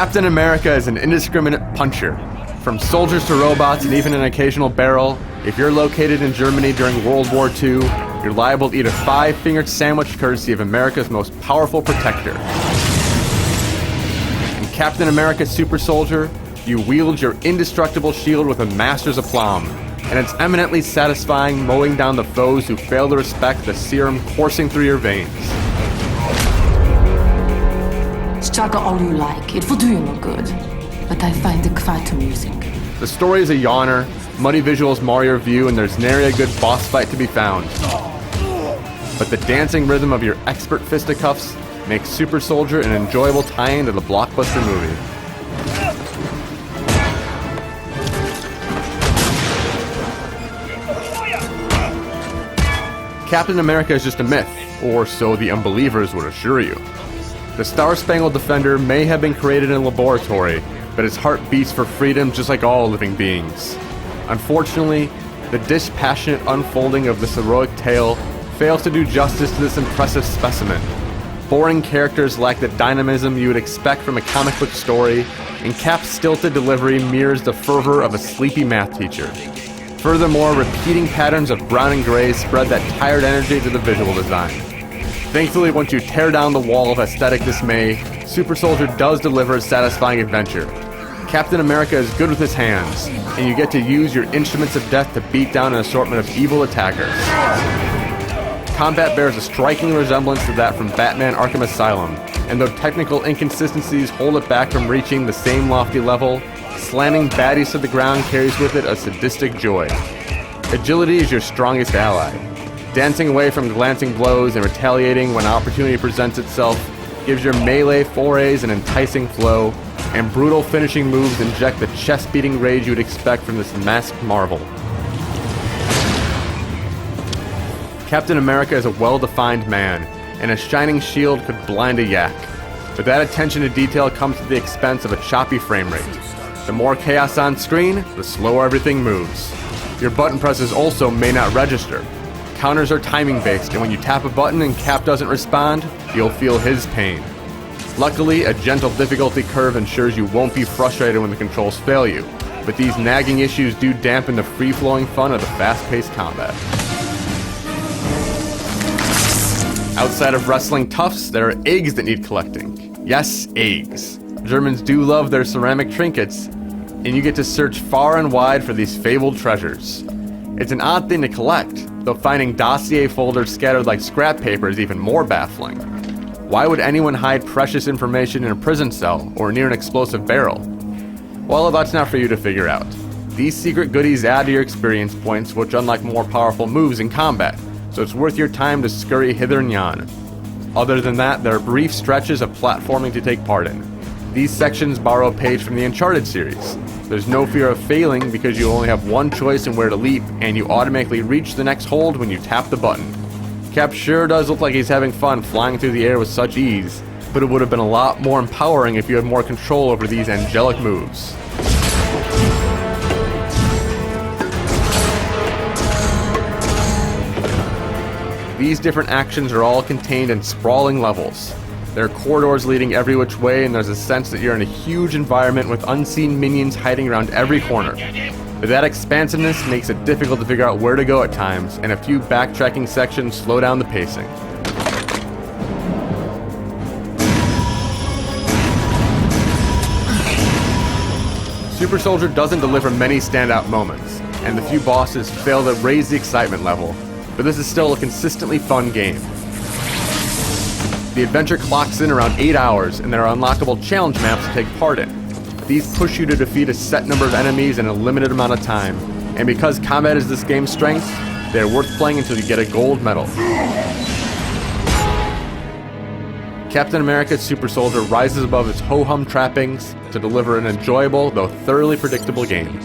Captain America is an indiscriminate puncher. From soldiers to robots and even an occasional barrel, if you're located in Germany during World War II, you're liable to eat a 5-fingered sandwich courtesy of America's most powerful protector. In Captain America Super Soldier, you wield your indestructible shield with a master's aplomb, and it's eminently satisfying mowing down the foes who fail to respect the serum coursing through your veins. Struggle all you like, it will do you no good. But I find it quite amusing. The story is a yawner, muddy visuals mar your view, and there's nary a good boss fight to be found. But the dancing rhythm of your expert fisticuffs makes Super Soldier an enjoyable tie-in to the blockbuster movie. Captain America is just a myth, or so the unbelievers would assure you. The Star-Spangled Defender may have been created in a laboratory, but his heart beats for freedom just like all living beings. Unfortunately, the dispassionate unfolding of this heroic tale fails to do justice to this impressive specimen. Boring characters lack the dynamism you would expect from a comic book story, and Cap's stilted delivery mirrors the fervor of a sleepy math teacher. Furthermore, repeating patterns of brown and gray spread that tired energy to the visual design. Thankfully, once you tear down the wall of aesthetic dismay, Super Soldier does deliver a satisfying adventure. Captain America is good with his hands, and you get to use your instruments of death to beat down an assortment of evil attackers. Combat bears a striking resemblance to that from Batman Arkham Asylum, and though technical inconsistencies hold it back from reaching the same lofty level, slamming baddies to the ground carries with it a sadistic joy. Agility is your strongest ally. Dancing away from glancing blows and retaliating when opportunity presents itself gives your melee forays an enticing flow, and brutal finishing moves inject the chest-beating rage you'd expect from this masked marvel. Captain America is a well-defined man, and a shining shield could blind a yak. But that attention to detail comes at the expense of a choppy frame rate. The more chaos on screen, the slower everything moves. Your button presses also may not register. Counters are timing-based, and when you tap a button and Cap doesn't respond, you'll feel his pain. Luckily, a gentle difficulty curve ensures you won't be frustrated when the controls fail you, but these nagging issues do dampen the free-flowing fun of the fast-paced combat. Outside of wrestling toughs, there are eggs that need collecting. Yes, eggs. Germans do love their ceramic trinkets, and you get to search far and wide for these fabled treasures. It's an odd thing to collect, though finding dossier folders scattered like scrap paper is even more baffling. Why would anyone hide precious information in a prison cell or near an explosive barrel? Well, that's not for you to figure out. These secret goodies add to your experience points, which unlock more powerful moves in combat, so it's worth your time to scurry hither and yon. Other than that, there are brief stretches of platforming to take part in. These sections borrow a page from the Uncharted series. There's no fear of failing because you only have one choice in where to leap, and you automatically reach the next hold when you tap the button. Cap sure does look like he's having fun flying through the air with such ease, but it would have been a lot more empowering if you had more control over these angelic moves. These different actions are all contained in sprawling levels. There are corridors leading every which way, and there's a sense that you're in a huge environment with unseen minions hiding around every corner. But that expansiveness makes it difficult to figure out where to go at times, and a few backtracking sections slow down the pacing. Super Soldier doesn't deliver many standout moments, and the few bosses fail to raise the excitement level, but this is still a consistently fun game. The adventure clocks in around 8 hours, and there are unlockable challenge maps to take part in. These push you to defeat a set number of enemies in a limited amount of time, and because combat is this game's strength, they are worth playing until you get a gold medal. Captain America Super Soldier rises above its ho-hum trappings to deliver an enjoyable, though thoroughly predictable game.